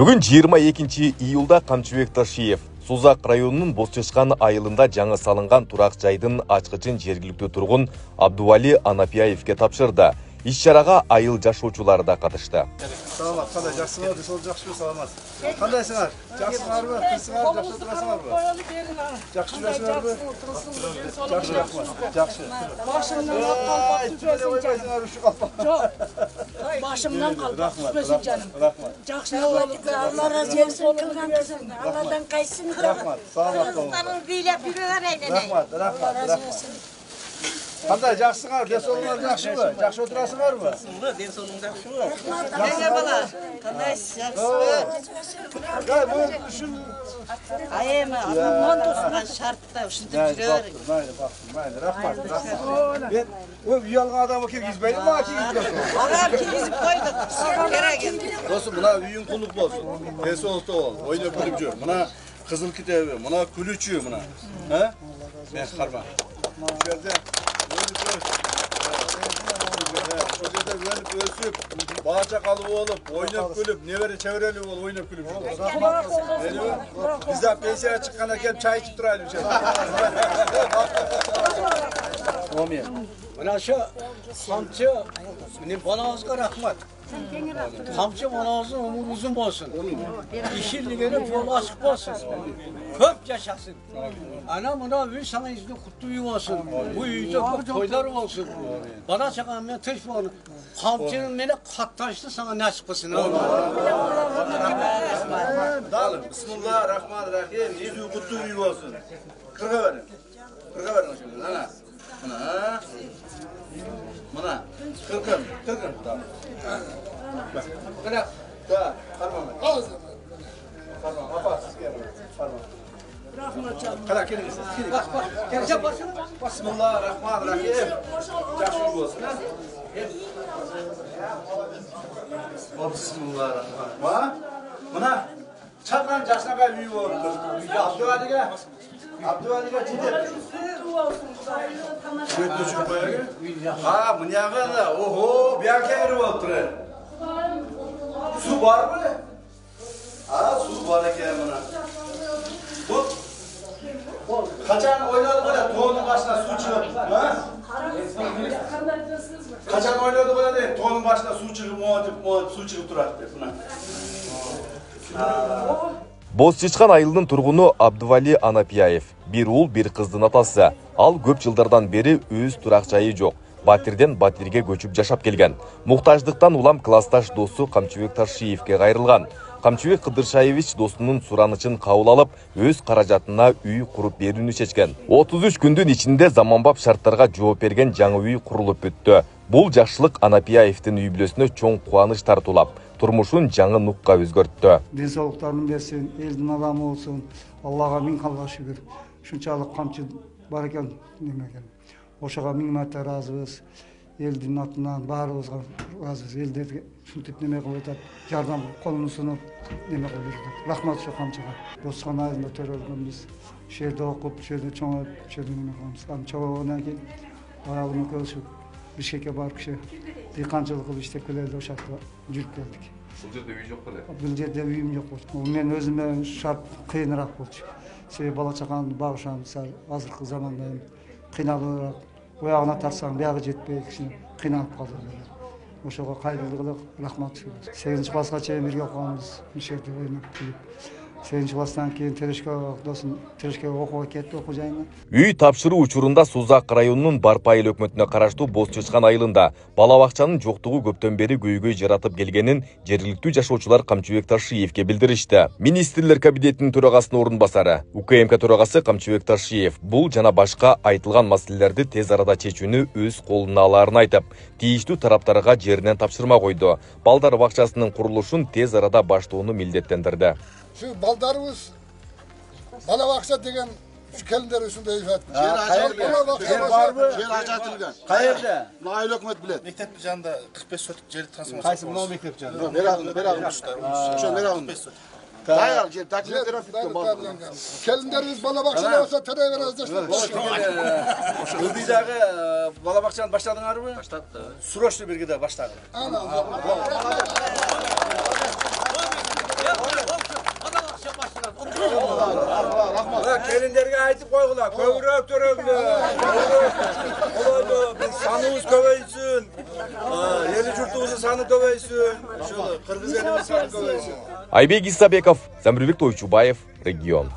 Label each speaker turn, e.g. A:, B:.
A: Бүгін 22 июлда Камчыбек Ташиев Сузак районунун Бозчышкан айылында жаңы салынган турак жайдын ачкычын жергиликтүү тургун Абдували Анапияевке тапшырды. Иш-чарага айыл жашоочулары да катышты.
B: Саламат, кандай жакшысыңар, сол жакшы саламат. Кандайсыңар? Жакшысыңарбы, кырсыңар, жакшы турасыңарбы? Жакшы жүрөсүңөрбү? Жакшы, жакшы.
C: Başımdan kalkıp düşmesin canım. Çok. Başımdan kalkıp düşmesin canım. Жақсы Allah razı olsun kılgan kızım. Allah'tan kaysın.
B: Rahmat, salamat olun. Rahmat. Qanday жақсыңар, денсаулығыңар жақшымы? Жақсы отырасыңарбы?
D: Денсаулығың жақшымы? Неңе бала? Қандайсыз, жақсысыз?
B: Қай, бұл үшін
D: Айема, аман тосқан шартта үшінтіп жүрер.
B: Mayli, rahmat. Ben o uyalğan adamı kirgizmeydi mi?
D: Ağam kirgizip koyduk. Gerek endi.
B: Dostum, buna uyun kulluk olsun. Densalıkta ol, oynayıp kulüp jür. Buna kızıl kitabı, buna külüçü buna. Ha? Ben karma. Şöyle güvenip ölsüp, bağaça kalıp olup, oynayıp kulüp, neveri çevreli ol, oynayıp kulüp. Biz de pensiyaya çıkkana gelip çay içip durayım.
E: Mana shu qamchi meni bolangizga rahmat. Qamchi bolangizning umri uzun bo'lsin. Ishingizga yo'l ochiq bo'lsin. Ko'p yashasın. Ana buna uy sanayizda qutlu uy bo'lsin. Bu uyda ko'p to'ylar bo'lsin. Bola chaqam men tinch bo'lsin. Qamchining meni qattashdi sana nasib qilsin.
B: Dalım. Bismillahirrahmanirrahim. Yüzü kutlu uy olsun. Kırga verin. Kırga verin şimdi. Ana. Mana, kırkın. Bak, kırak. Da, karmam. Karmam, apa, siz gelin. Karmam.
C: Rahmat canım.
B: Kırak, gelin.
E: Bak, geleceğim başına.
B: Bismillahirrahmanirrahim. Yaxşı olsun. Bismillahirrahmanirrahim. Mana, çakran yaşına kay büyü oldu. Abduvali'ge ciddi. Götü çubuğa gel. Ha, bu niye kadar? Oho, bir erkeğe girip oturur. Su var mı? Ha, su var ki buna. Bu kaçan oynadı böyle toğunun başına su çıkıp. Ha? Kaçan oynadı böyle değil, toğunun başına su çıkıp, su çıkıp duraktı buna.
A: Бозчышкан айылынын тургуну Абдували Анапияев. Bir ул, bir кыздын атасы. Ал көп жылдардан бери өз турак жайы жок. Батирден батирге көчүп жашап келген. Муктаждыктан улам классташ досу Камчыбек Ташиевке кайрылган. Камчыбек Кыдыршаевич досунун суранычын кабыл алып, өз каражатына үй куруп берүүнү чечкен. 33 күндүн ичинде заманбап шарттарга жооп берген жаңы үй курулуп бүттү. Бул жакшылык Анапияевдин үй бүлөсүнө чоң кубаныч тартуулап, турмушун жаңы нукка өзгөрттү.
F: Денсаулыктарын берсин, элдин адамы болсун. Аллага миң алла шүгүр. Шунчалык камчы бар экен немеген. Ошого миң марта ыраазыбыз. Элдин атынан баарыбызга ыраазыбыз. Элдерге ушинтип неме кылып атат. Жардам колун сунуп неме кылып жүрдүк. Рахмат ушу камчыга. Бозчышкан айылында төрөлгөнбүз. Ошол жерде окуп, ошол жерде чоңоюп, ошол жерде неме кылабыз. Чоңойгондон кийин аялым экөөбүз Бишкекке барып киши дыйканчылык кылып иштеп келели, ошол жакта жүрүп келдик.
A: Бул жерде үй жок беле?
F: Бул жерде үйүм жок болчу. Мен өзүмө шарт кыйыныраак болчу. Себеби бала чакамды багышамыз, азыркы заманда кыйналуураак. Оягына тартсаң биягы жетпей кичине кыйналып калдым. Ошого кайрылдык рахмат. 8-класска чейин бирге окуганбыз. Ошол жерде ойноп күлүп. 8-класстан кийин Терешке окууга кетти, окуу жайына.
A: Үй тапшыруу учурунда Сузак районунун Барпайыл өкмөтүнө караштуу Бозчышкан айылында бала бакчанын жоктугу көптөн бери көйгөй жаратып келгенин жергиликтүү жашоочулар Камчыбек Ташиевке билдиришти. Министрлер кабинетинин төрагасынын орун басары, УКМК төрагасы Камчыбек Ташиев бул жана башка айтылган маселелерди тез арада чечүүнү өз колуна алаарын айтып, тийиштүү тараптарга жеринен тапшырма койду. Балдар бакчасынын курулушун тез арада баштоону милдеттендирди.
G: Şu baldarımız bala baksa degen şu kelimler üstünde ifade.
B: Yer var mı?
G: Yer açatılgan.
B: Qayerda?
G: Nail hükümet bilet.
B: Mektep janında 45 sotuk yer transformasiya.
G: Qaysi mınau mektep janında? Beragın. Şu beragın. Dayal yer taklit trafikte var. Kelimlerimiz bala baksa olsa tere veririz de.
B: Öbüydagi bala bakçаны баштадыңарбы? Баштадык. Срочно бергеде баштагыла.
G: Ana.
H: айтып қойғыла, көбірек төрегілер. Олайды, біз санымыз көбейсін. Елі жұртымыздың саны көбейсін. Қырғыз еліміз саны көбейсін.
A: Айбек Исабеков, Замирбек Тойчубаев, Регион.